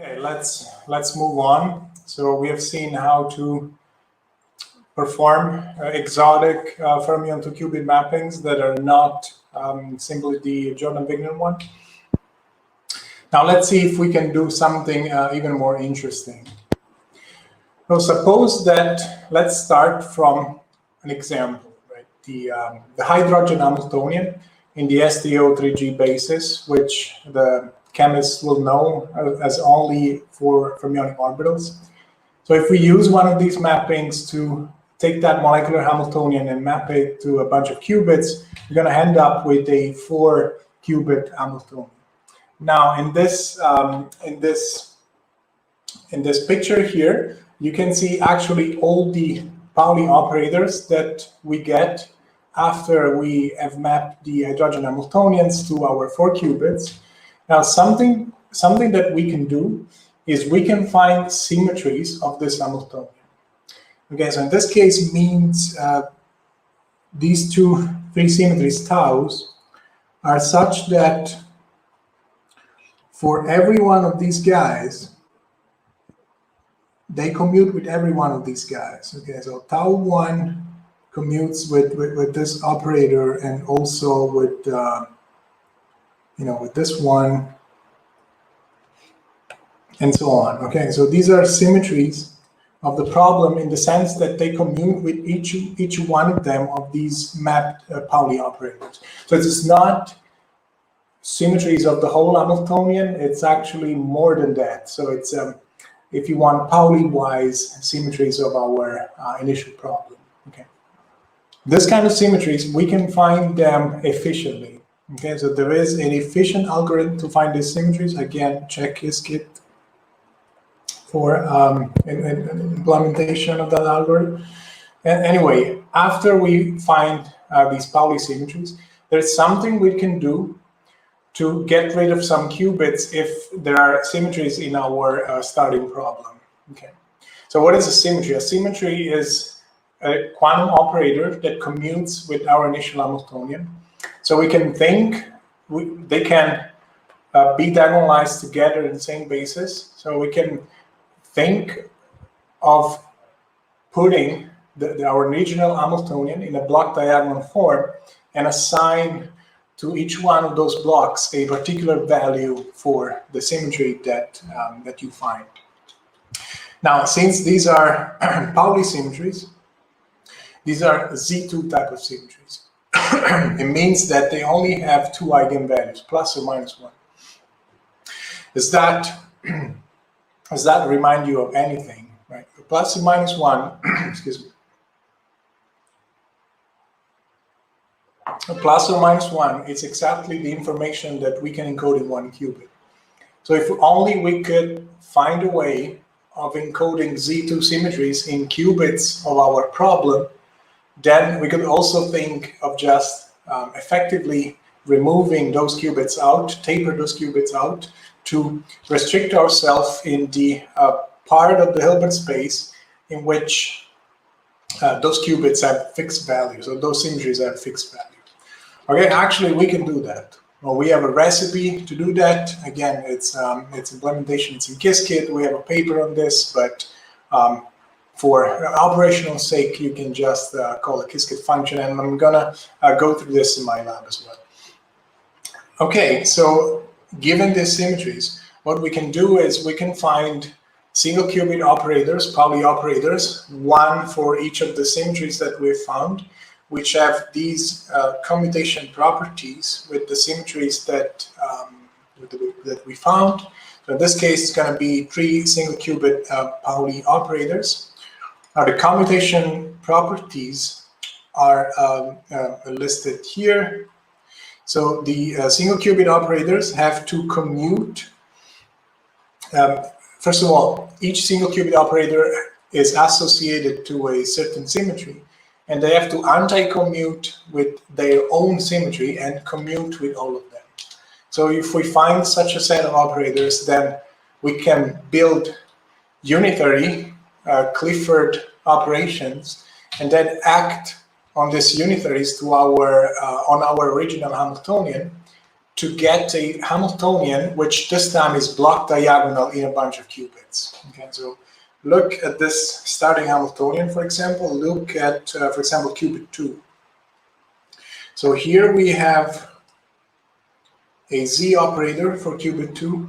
Okay, let's move on. So we have seen how to perform exotic fermion to qubit mappings that are not simply the Jordan-Wigner one. Now let's see if we can do something even more interesting. So suppose that, let's start from an example, right? The hydrogen Hamiltonian in the STO3G basis, which the chemists will know as only for fermionic orbitals. So if we use one of these mappings to take that molecular Hamiltonian and map it to a bunch of qubits, we're going to end up with a 4-qubit Hamiltonian. Now, in this picture here, you can see actually all the Pauli operators that we get after we have mapped the hydrogen Hamiltonians to our 4 qubits. Now, something that we can do is we can find symmetries of this Hamiltonian. Okay, so in this case means these three symmetries, taus, are such that for every one of these guys, they commute with every one of these guys. Okay, so tau 1 commutes with this operator and also with with this one, and so on. Okay, so these are symmetries of the problem in the sense that they commute with each one of them of these mapped Pauli operators. So it's not symmetries of the whole Hamiltonian, it's actually more than that. So it's if you want Pauli-wise symmetries of our initial problem. Okay, this kind of symmetries, we can find them efficiently. Okay, so there is an efficient algorithm to find these symmetries. Again, check Qiskit for implementation of that algorithm. And anyway, after we find these Pauli symmetries, there's something we can do to get rid of some qubits if there are symmetries in our starting problem. Okay, so what is a symmetry? A symmetry is a quantum operator that commutes with our initial Hamiltonian. So we can think they can be diagonalized together in the same basis. So we can think of putting our original Hamiltonian in a block diagonal form and assign to each one of those blocks a particular value for the symmetry that you find. Now, since these are Pauli symmetries, these are Z2 type of symmetries. It means that they only have 2 eigenvalues, plus or minus 1. Does that remind you of anything? Right? Plus or minus 1, excuse me. Plus or minus 1, it's exactly the information that we can encode in 1 qubit. So if only we could find a way of encoding Z2 symmetries in qubits of our problem, then we could also think of just effectively removing those qubits out, taper those qubits out, to restrict ourselves in the part of the Hilbert space in which those qubits have fixed values, so those symmetries have fixed values. Okay, actually we can do that. Well, we have a recipe to do that. Again, it's implementation, it's in Qiskit. We have a paper on this, but for operational sake, you can just call a Qiskit function, and I'm gonna go through this in my lab as well. Okay, so given these symmetries, what we can do is we can find single qubit operators, Pauli operators, one for each of the symmetries that we've found, which have these commutation properties with the symmetries that we found. So in this case, it's going to be 3 single qubit Pauli operators. Now the commutation properties are listed here. So the single qubit operators have to commute. First of all, each single qubit operator is associated to a certain symmetry, and they have to anti-commute with their own symmetry and commute with all of them. So if we find such a set of operators, then we can build unitary Clifford operations and then act on these unitaries to on our original Hamiltonian to get a Hamiltonian, which this time is block diagonal in a bunch of qubits. Okay, so look at this starting Hamiltonian, for example. Look at, for example, qubit 2. So here we have a Z operator for qubit 2.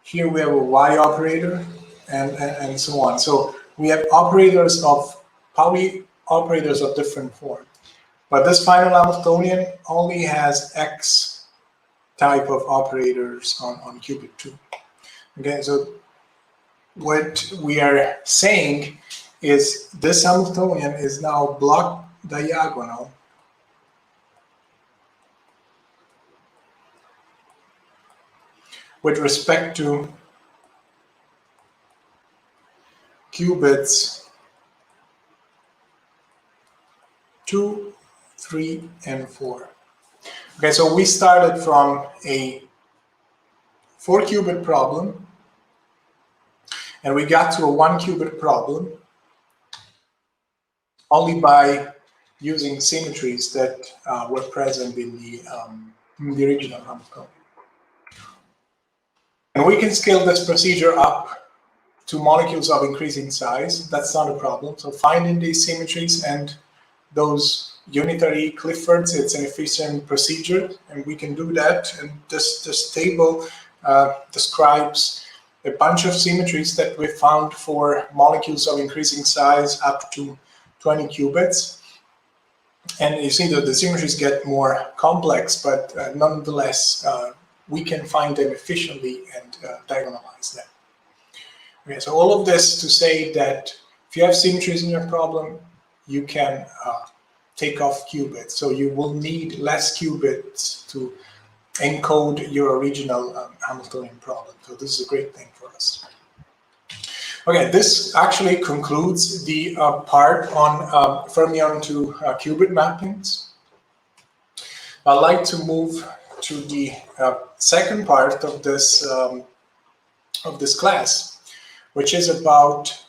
Here we have a Y operator, and so on. So we have operators of Pauli operators of different form. But this final Hamiltonian only has X type of operators on qubit 2. Okay, so what we are saying is this Hamiltonian is now block diagonal with respect to qubits 2, 3, and 4. Okay, so we started from a 4-qubit problem, and we got to a 1-qubit problem only by using symmetries that were present in the original Hamiltonian. And we can scale this procedure up to molecules of increasing size. That's not a problem. So finding these symmetries and those unitary Cliffords, it's an efficient procedure, and we can do that. And this table describes a bunch of symmetries that we found for molecules of increasing size up to 20 qubits. And you see that the symmetries get more complex, but nonetheless, we can find them efficiently and diagonalize them. Okay, so all of this to say that if you have symmetries in your problem, you can take off qubits. So you will need less qubits to encode your original Hamiltonian problem. So this is a great thing for us. Okay, this actually concludes the part on fermion to qubit mappings. I'd like to move to the second part of this class, which is about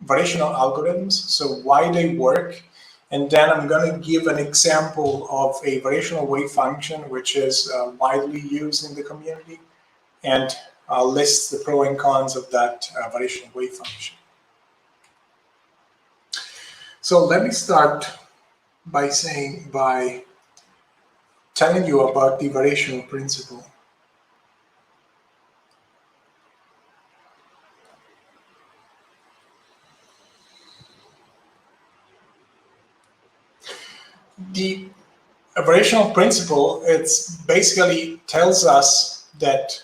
variational algorithms, so why they work. And then I'm going to give an example of a variational wave function, which is widely used in the community, and list the pros and cons of that variational wave function. So let me start by telling you about the variational principle. The variational principle, it's basically tells us that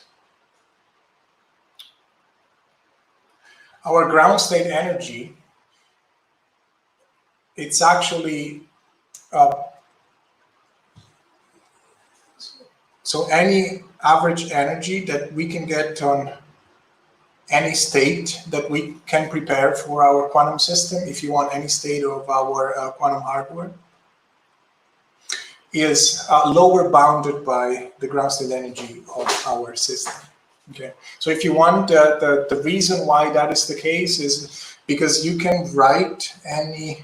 our ground state energy, it's actually so any average energy that we can get on any state that we can prepare for our quantum system, if you want any state of our quantum hardware, is lower bounded by the ground state energy of our system. Okay, so if you want, the reason why that is the case is because you can write any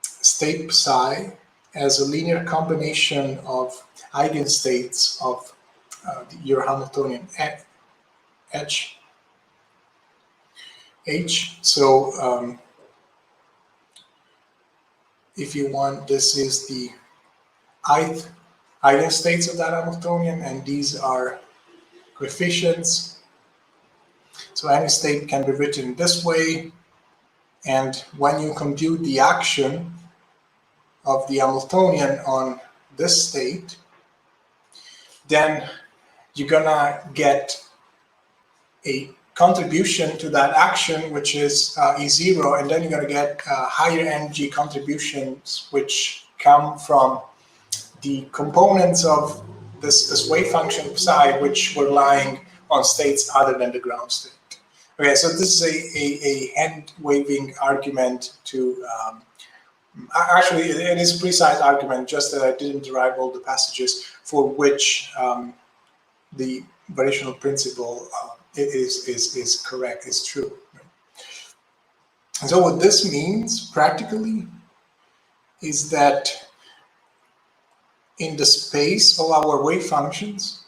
state psi as a linear combination of eigenstates of your Hamiltonian H. So if you want, this is the ith eigenstates of that Hamiltonian, and these are coefficients. So any state can be written this way, and when you compute the action of the Hamiltonian on this state, then you're gonna get a contribution to that action, which is E0, and then you're gonna get higher energy contributions, which come from the components of this wave function psi, which were lying on states other than the ground state. Okay, so this is a hand-waving argument to, actually it is a precise argument, just that I didn't derive all the passages for which the variational principle is correct, is true. And so what this means practically is that in the space of our wave functions,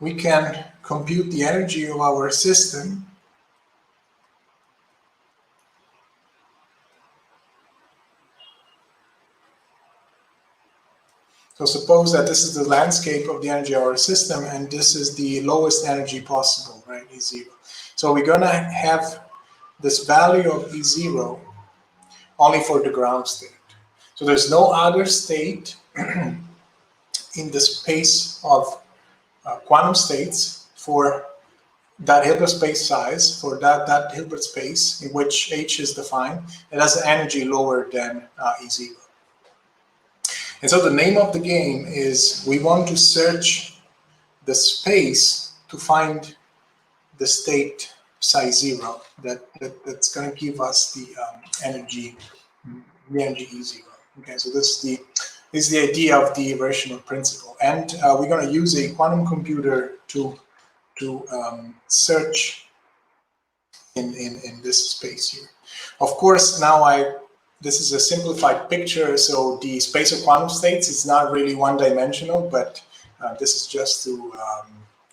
we can compute the energy of our system So suppose that this is the landscape of the energy of our system, and this is the lowest energy possible, right, E0. So we're going to have this value of E0 only for the ground state. So there's no other state in the space of quantum states for that Hilbert space size, for that Hilbert space in which H is defined, it has an energy lower than E0. And so the name of the game is we want to search the space to find the state psi 0 that's going to give us the energy E0. Okay, so this is the idea of the variational principle, and we're going to use a quantum computer to search in this space here. Of course, now this is a simplified picture, so the space of quantum states is not really one-dimensional, but this is just to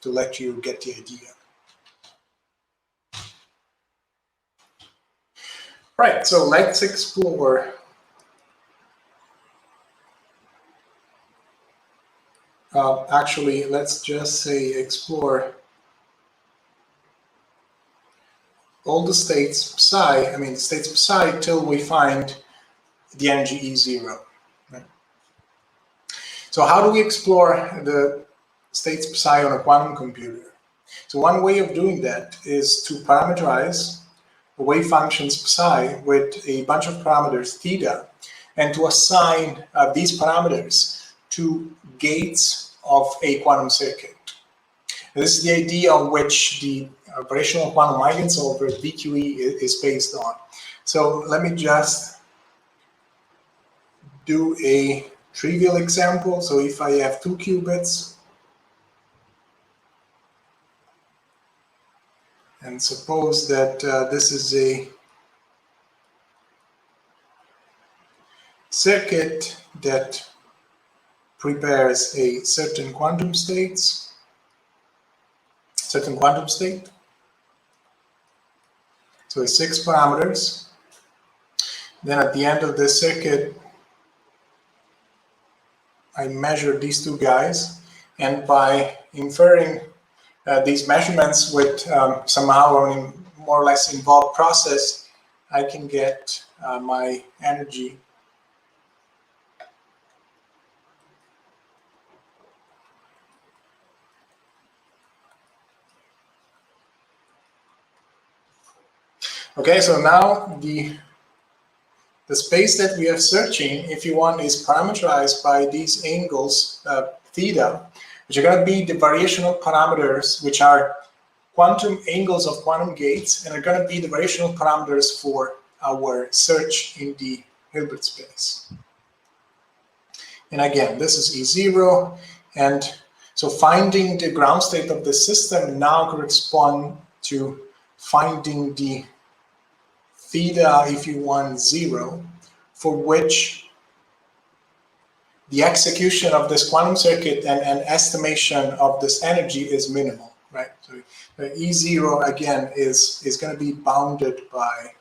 let you get the idea. Right, so let's explore actually, let's just say explore all the states psi, states psi till we find the energy E0. Right? So how do we explore the states psi on a quantum computer? So one way of doing that is to parameterize the wave functions psi with a bunch of parameters theta, and to assign these parameters to gates of a quantum circuit. This is the idea on which the variational quantum eigensolver VQE is based on. So let me just do a trivial example. So if I have 2 qubits, and suppose that this is a circuit that prepares a certain quantum state. So it's 6 parameters. Then at the end of this circuit, I measure these 2 guys, and by inferring these measurements with somehow a more or less involved process, I can get my energy Okay, so now the space that we are searching, if you want, is parameterized by these angles, theta, which are going to be the variational parameters, which are quantum angles of quantum gates, and are going to be the variational parameters for our search in the Hilbert space. And again, this is E0, and so finding the ground state of the system now corresponds to finding the theta, if you want, 0, for which the execution of this quantum circuit and an estimation of this energy is minimal, right? So E0 again is going to be bounded by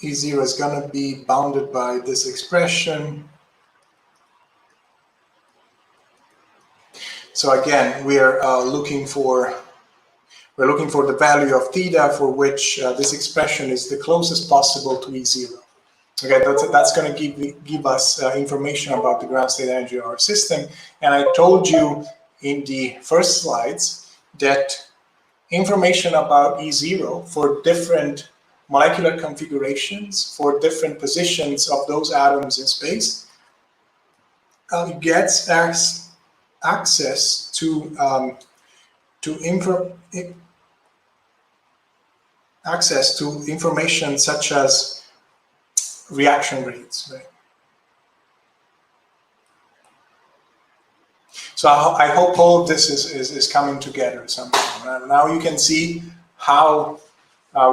E0 is going to be bounded by this expression. So again, we're looking for the value of theta for which this expression is the closest possible to E0. Okay, that's going to give us information about the ground state energy of our system. And I told you in the first slides that information about E0 for different molecular configurations, for different positions of those atoms in space, gets access to information such as reaction rates. Right? So I hope all of this is coming together somehow. Now you can see how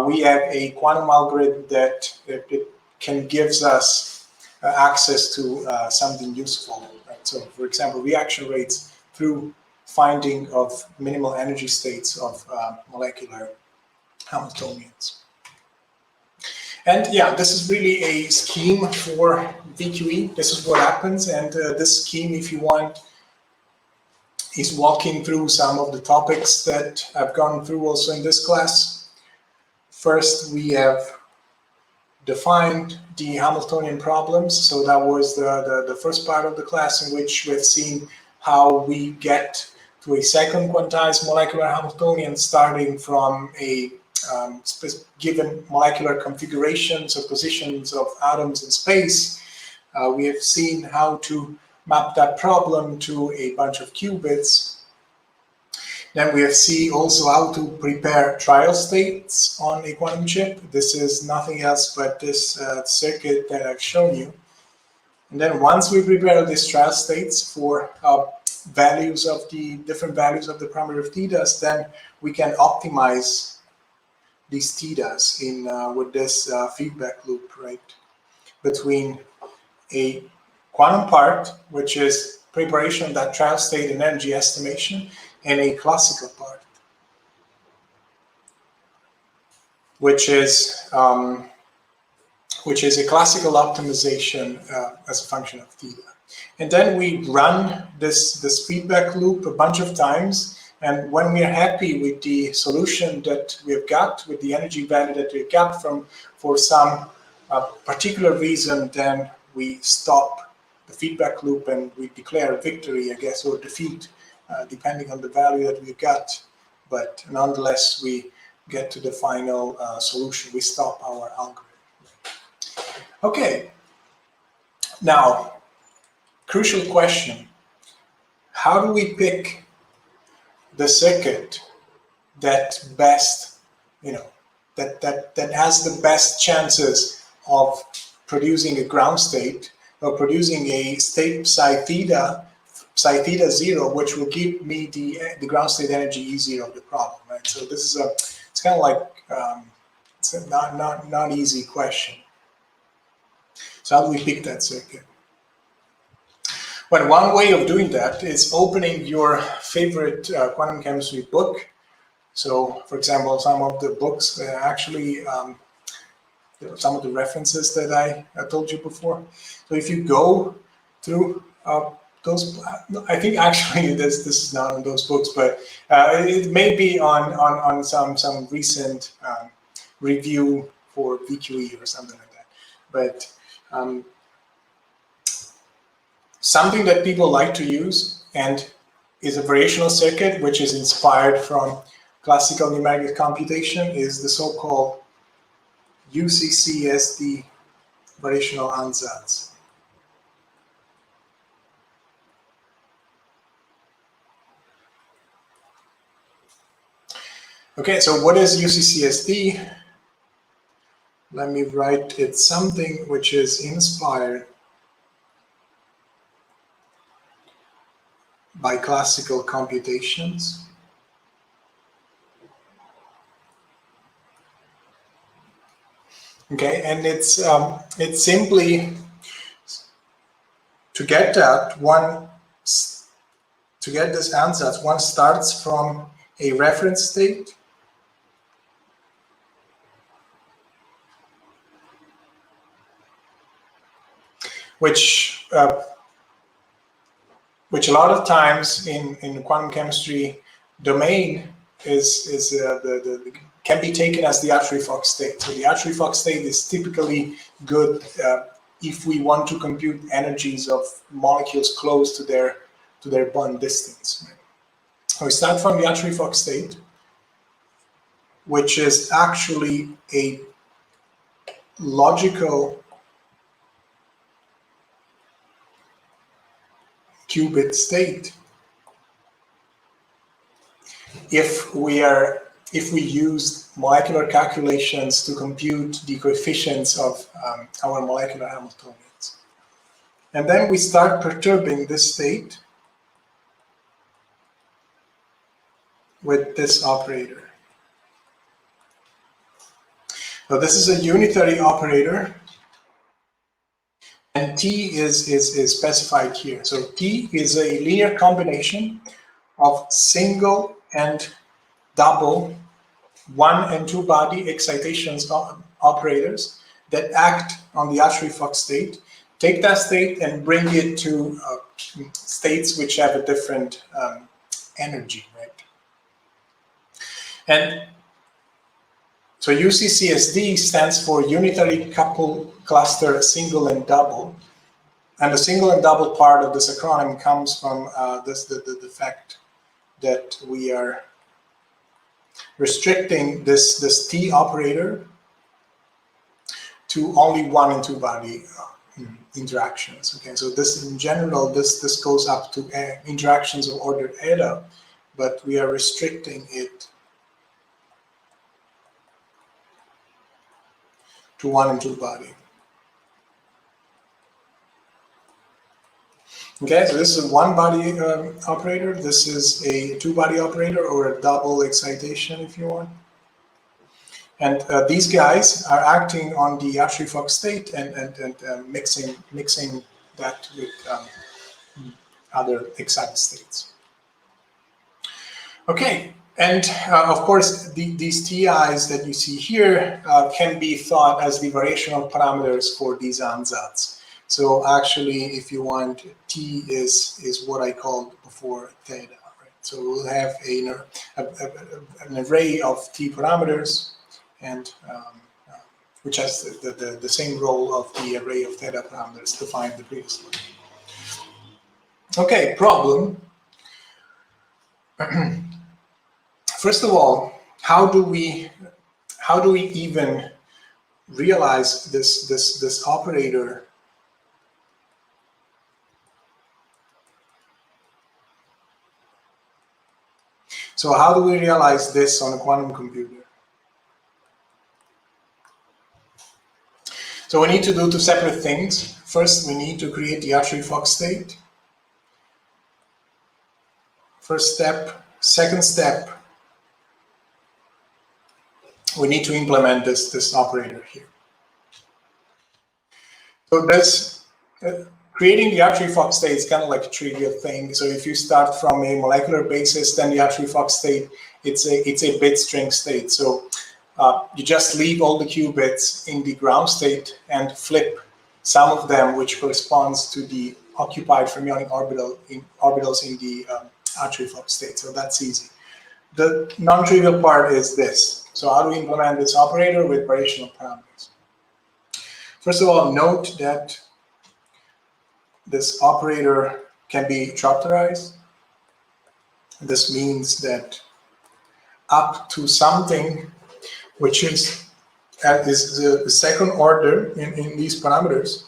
we have a quantum algorithm that it can gives us access to something useful. Right? So, for example, reaction rates through finding of minimal energy states of molecular Hamiltonians. And yeah, this is really a scheme for VQE. This is what happens. And this scheme, if you want, is walking through some of the topics that I've gone through also in this class. First, we have defined the Hamiltonian problems. So that was the first part of the class in which we've seen how we get to a second quantized molecular Hamiltonian starting from a given molecular configurations or positions of atoms in space. We have seen how to map that problem to a bunch of qubits. Then we have seen also how to prepare trial states on a quantum chip. This is nothing else but this circuit that I've shown you. And then once we prepare these trial states for values of the different values of the parameter of thetas, then we can optimize these thetas in with this feedback loop, right, between a quantum part, which is preparation of that trial state and energy estimation, and a classical part, which is a classical optimization as a function of theta. And then we run this feedback loop a bunch of times. And when we're happy with the solution that we've got, with the energy value that we've got for some particular reason, then we stop the feedback loop and we declare victory, I guess, or defeat, depending on the value that we've got. But nonetheless, we get to the final solution. We stop our algorithm. Okay. Now, crucial question. How do we pick the circuit that best, that has the best chances of producing a ground state or producing a state psi theta 0, which will give me the ground state energy E0 of the problem, right? So this is it's kind of like it's a not easy question. So how do we pick that circuit? Well, one way of doing that is opening your favorite quantum chemistry book. So, for example, some of the books actually, some of the references that I told you before. So if you go through those, I think actually this is not on those books, but it may be on some recent review for VQE or something like that. But something that people like to use and is a variational circuit, which is inspired from classical numerical computation, is the so-called UCCSD variational ansatz. Okay, so what is UCCSD? Let me write it something which is inspired by classical computations. Okay, and it's simply to get that to get this ansatz, one starts from a reference state which a lot of times in quantum chemistry domain can be taken as the Hartree-Fock state. So the Hartree-Fock state is typically good if we want to compute energies of molecules close to their bond distance. So we start from the Hartree-Fock state, which is actually a logical qubit state if we use molecular calculations to compute the coefficients of our molecular Hamiltonians. And then we start perturbing this state with this operator. So this is a unitary operator, and T is specified here. So T is a linear combination of single and double one and two body excitations operators that act on the Hartree-Fock state, take that state and bring it to states which have a different energy, right? And so UCCSD stands for unitary couple cluster single and double. And the single and double part of this acronym comes from the fact that we are restricting this T operator to only one and two body interactions. Okay, so this in general, this goes up to interactions of order eta, but we are restricting it to one and two body. Okay, so this is a one body operator. This is a two body operator, or a double excitation if you want. And these guys are acting on the Hartree-Fock state and mixing that with other excited states. Okay, and of course these TIs that you see here can be thought as the variational parameters for these ansatz. So actually, if you want, T is what I called before theta, right? So we'll have an array of T parameters, and which has the same role of the array of theta parameters defined previously. Okay, problem. First of all, how do we even realize this operator? So how do we realize this on a quantum computer? So we need to do two separate things. First, we need to create the Hartree-Fock state. First step. Second step, we need to implement this operator here. So this creating the Hartree-Fock state is kind of like a trivial thing. So if you start from a molecular basis, then the Hartree-Fock state, it's a bit string state. So you just leave all the qubits in the ground state and flip some of them, which corresponds to the occupied fermionic orbitals in the Hartree-Fock state. So that's easy. The non-trivial part is this. So how do we implement this operator with variational parameters? First of all, note that this operator can be chapterized. This means that up to something which is the second order in these parameters,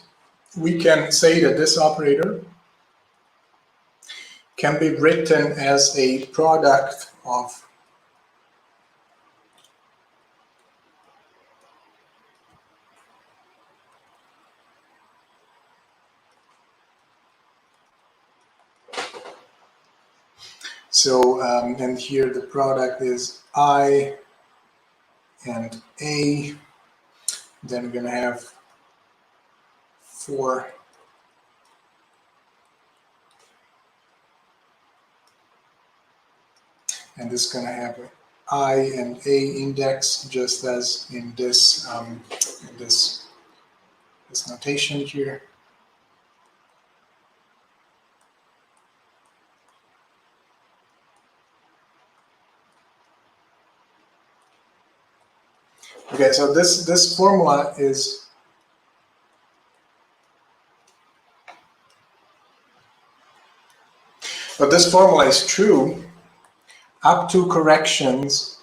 we can say that this operator can be written as a product of and here the product is I and A. Then we're going to have 4 and this is going to have an I and A index, just as in this this notation here. Okay, so this formula is true up to corrections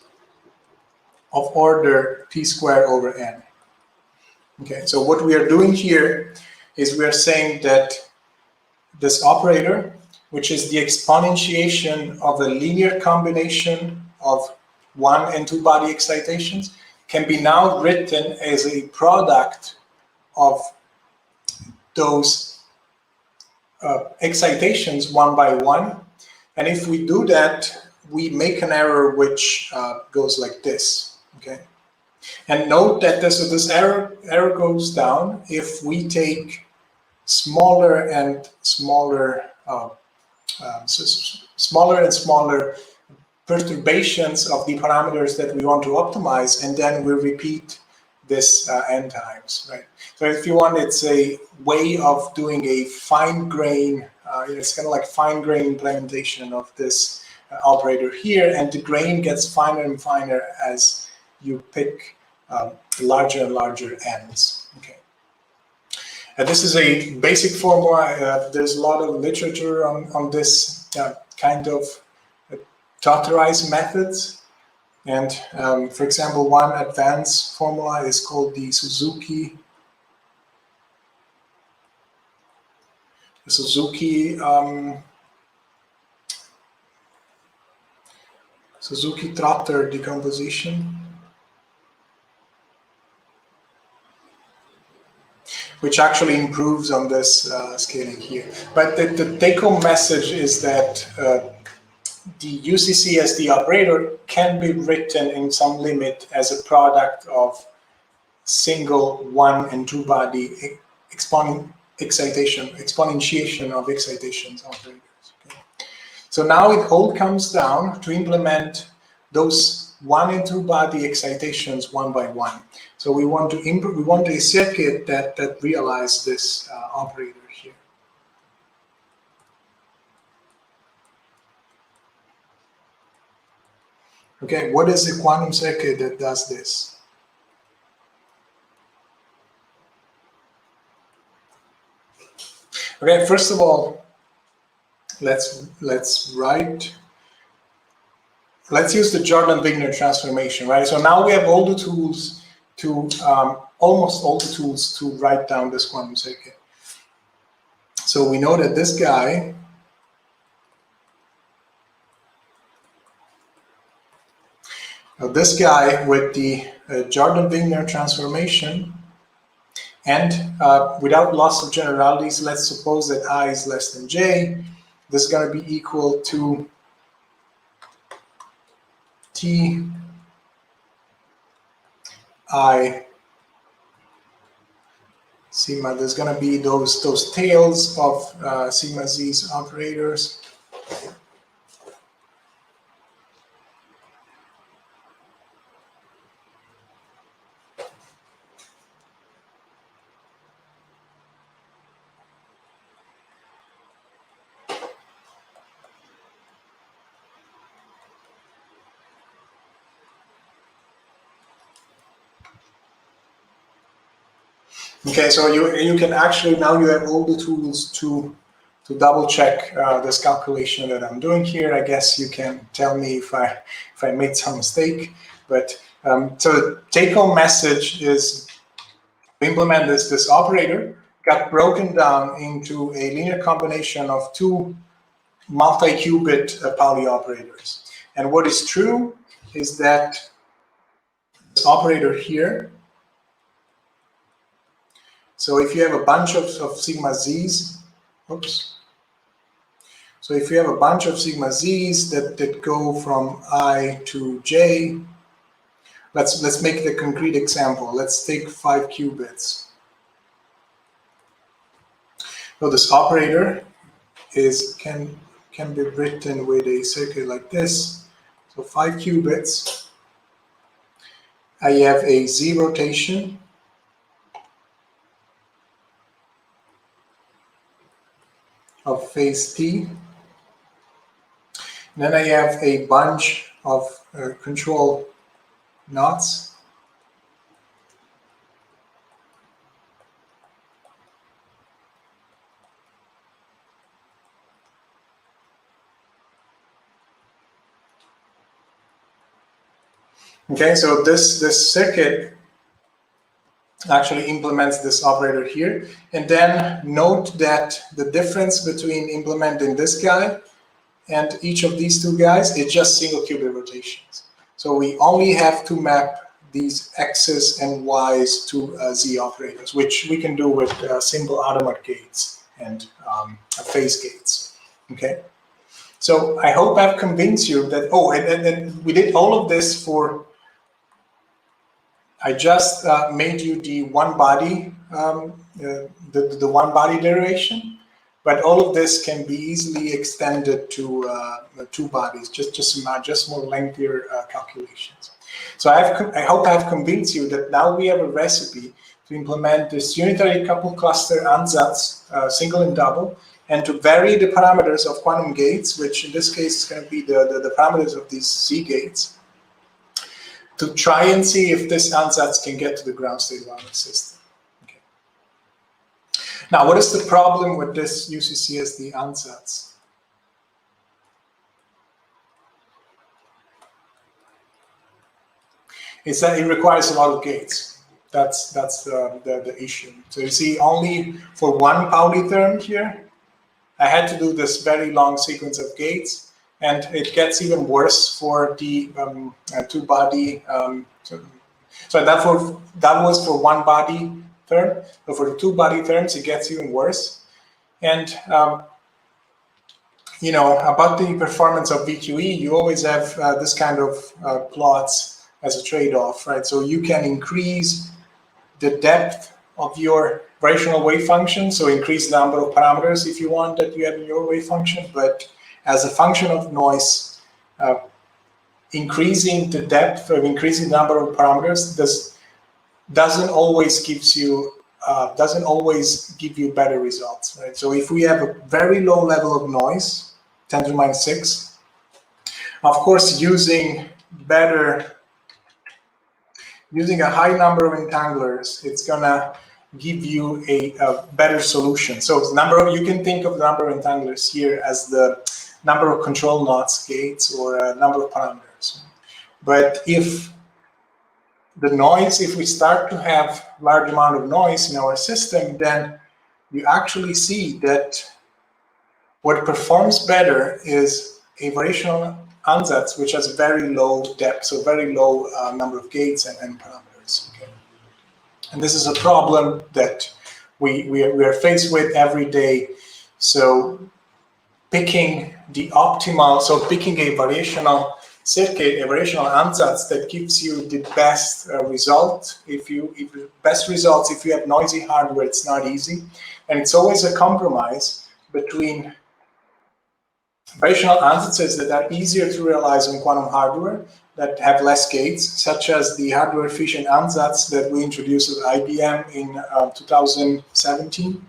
of order t squared over n. Okay, so what we are doing here is we are saying that this operator, which is the exponentiation of a linear combination of one and two body excitations, can be now written as a product of those excitations one by one. And if we do that, we make an error which goes like this, okay? And note that this error goes down if we take smaller and smaller perturbations of the parameters that we want to optimize, and then we repeat this n times, right? So if you want, it's a way of doing a fine grain, it's kind of like fine grain implementation of this operator here, and the grain gets finer and finer as you pick larger and larger n's, okay? This is a basic formula. There's a lot of literature on this kind of tautorized methods. And for example, one advanced formula is called the Suzuki Trotter decomposition, which actually improves on this scaling here. But the take-home message is that the UCCSD operator can be written in some limit as a product of single one and two body exponentiation of excitations operators. Okay. So now it all comes down to implement those one and two body excitations one by one. So we want a circuit that realizes this operator here. Okay, what is the quantum circuit that does this? Okay, first of all, let's use the Jordan-Wigner transformation, right? So now we have all the tools to almost all the tools to write down this quantum circuit. So we know that this guy with the Jordan-Wigner transformation, and without loss of generalities, let's suppose that I is less than j. This is going to be equal to T I sigma. There's going to be those tails of sigma z's operators. Okay, so you can actually, now you have all the tools to double check this calculation that I'm doing here. I guess you can tell me if I made some mistake, but so the take-home message is to implement this operator got broken down into a linear combination of two multi-qubit Pauli operators. And what is true is that this operator here, so if you have a bunch of sigma z's, oops. So if you have a bunch of sigma z's that go from I to j, let's make the concrete example. Let's take 5 qubits. So this operator can be written with a circuit like this. So 5 qubits. I have a z rotation of phase t. And then I have a bunch of control knots. Okay, so this circuit actually implements this operator here. And then note that the difference between implementing this guy and each of these two guys is just single qubit rotations. So we only have to map these x's and y's to z operators, which we can do with simple Hadamard gates and phase gates. Okay, So I hope I've convinced you that, oh, and we did all of this for, I just made you the one body, the one body derivation, but all of this can be easily extended to two bodies, just more lengthier calculations. So I hope I've convinced you that now we have a recipe to implement this unitary coupled cluster ansatz, single and double, and to vary the parameters of quantum gates, which in this case is going to be the parameters of these Z gates, to try and see if this ansatz can get to the ground state of our system. Okay. Now, what is the problem with this UCCSD ansatz? It's that it requires a lot of gates. That's the issue. So you see, only for one Pauli term here, I had to do this very long sequence of gates. And it gets even worse for the two-body. So that was for one body term. But for the two-body terms, it gets even worse. And you know, about the performance of VQE, you always have this kind of plots as a trade-off, right? So you can increase the depth of your variational wave function, so increase the number of parameters if you want that you have in your wave function, but as a function of noise, increasing the depth or increasing the number of parameters doesn't always give you better results, right? So if we have a very low level of noise, 10 to the minus 6, of course, using a high number of entanglers, it's gonna give you a better solution. So you can think of the number of entanglers here as the number of control knots, gates, or a number of parameters. But if we start to have large amount of noise in our system, then you actually see that what performs better is a variational ansatz, which has very low depth, so very low number of gates and parameters. Okay? And this is a problem that we are faced with every day. So picking a variational circuit, a variational ansatz that gives you the best result. If you have noisy hardware, it's not easy, and it's always a compromise between variational ansatzes that are easier to realize on quantum hardware that have less gates, such as the hardware efficient ansatz that we introduced at IBM in 2017.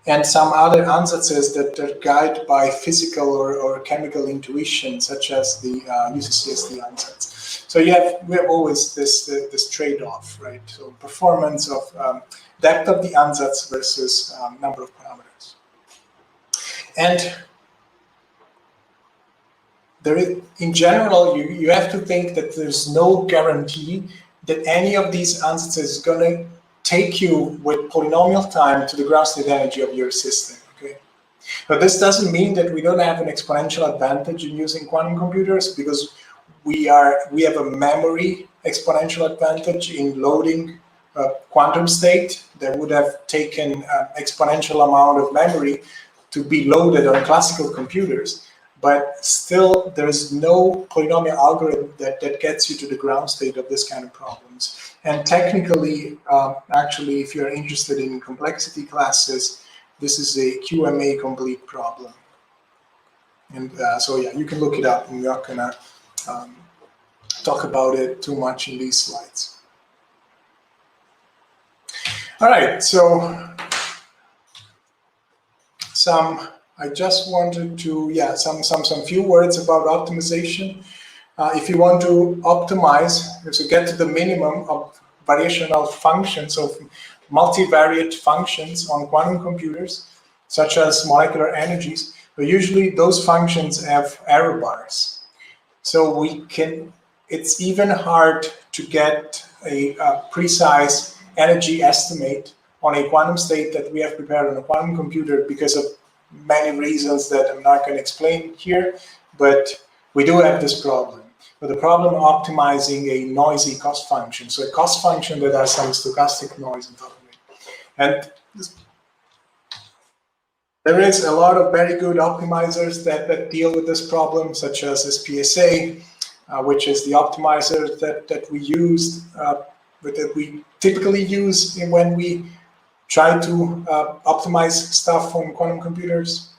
And some other ansatzes that are guided by physical or chemical intuition, such as the UCCSD ansatz. So we have always this trade-off, right? So performance of depth of the ansatz versus number of parameters. And in general, you have to think that there's no guarantee that any of these ansatzes is going to take you with polynomial time to the ground state energy of your system. Okay, but this doesn't mean that we don't have an exponential advantage in using quantum computers, because we have a memory exponential advantage in loading a quantum state that would have taken an exponential amount of memory to be loaded on classical computers. But still, there is no polynomial algorithm that gets you to the ground state of this kind of problems. And technically, actually, if you're interested in complexity classes, this is a QMA complete problem. And so yeah, you can look it up. I'm not gonna talk about it too much in these slides. All right, so I just wanted to, some few words about optimization. If you want to optimize, so get to the minimum of variational functions, of multivariate functions on quantum computers, such as molecular energies, but usually those functions have error bars. So it's even hard to get a precise energy estimate on a quantum state that we have prepared on a quantum computer because of many reasons that I'm not going to explain here, but we do have this problem. But the problem of optimizing a noisy cost function, so a cost function that has some stochastic noise on top of it. And There is a lot of very good optimizers that deal with this problem, such as SPSA, which is the optimizer that we used, that we typically use when we try to optimize stuff on quantum computers.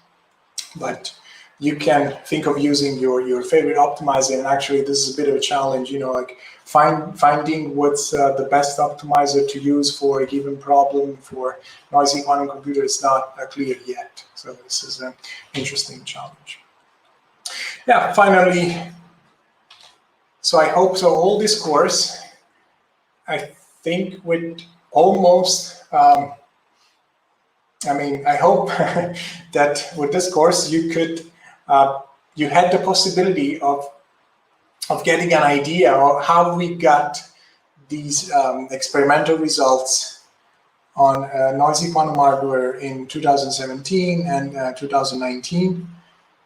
But you can think of using your favorite optimizer, and actually this is a bit of a challenge, you know, like finding what's the best optimizer to use for a given problem for noisy quantum computer is not clear yet. So this is an interesting challenge. Yeah, finally, so I hope so all this course, I think with almost, I mean, I hope that with this course you could, you had the possibility of getting an idea of how we got these experimental results on noisy quantum hardware in 2017 and 2019.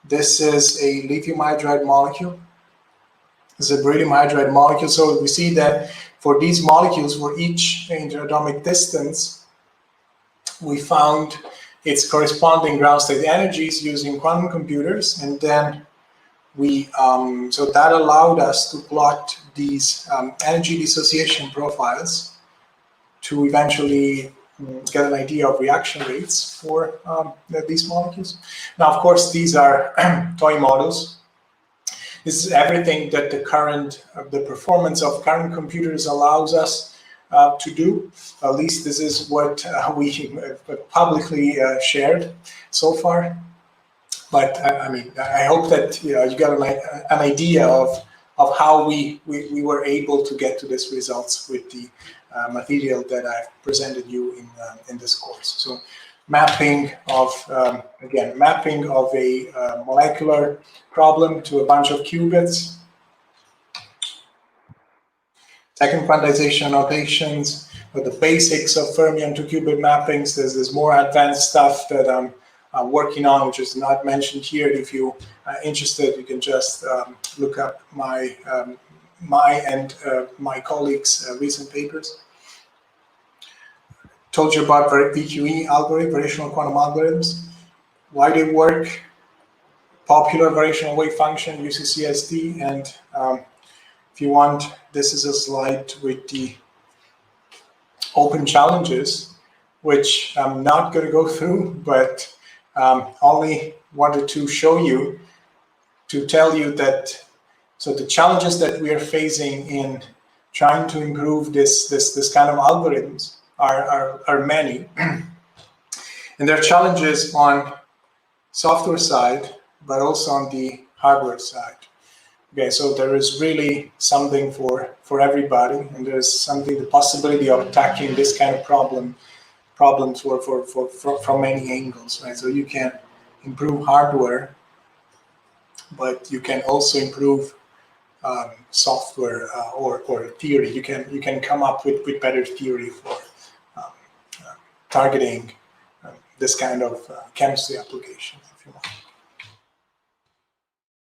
This is a lithium hydride molecule. This is a beryllium hydride molecule. So we see that for these molecules, for each interatomic distance, we found its corresponding ground state energies using quantum computers, and then we so that allowed us to plot these energy dissociation profiles to eventually get an idea of reaction rates for these molecules. Now, of course, these are toy models. This is everything that the performance of current computers allows us to do. At least this is what we publicly shared so far. But I mean, I hope that you got an idea of how we were able to get to these results with the material that I've presented you in this course. So, mapping of again, mapping of a molecular problem to a bunch of qubits. Second, quantization notations, with the basics of fermion to qubit mappings. There's more advanced stuff that I'm working on, which is not mentioned here. If you're interested, you can just look up my my colleagues' recent papers. Told you about VQE algorithm, variational quantum algorithms, why they work, popular variational wave function, UCCSD, and if you want, this is a slide with the open challenges, which I'm not going to go through, but only wanted to show you, to tell you that, so the challenges that we are facing in trying to improve this kind of algorithms are many. And there are challenges on software side, but also on the hardware side. Okay, so there is really something for everybody, and there's something, the possibility of tackling this kind of problems from many angles, right? So you can improve hardware, but you can also improve software or theory. You can come up with better theory for targeting this kind of chemistry application, if you want.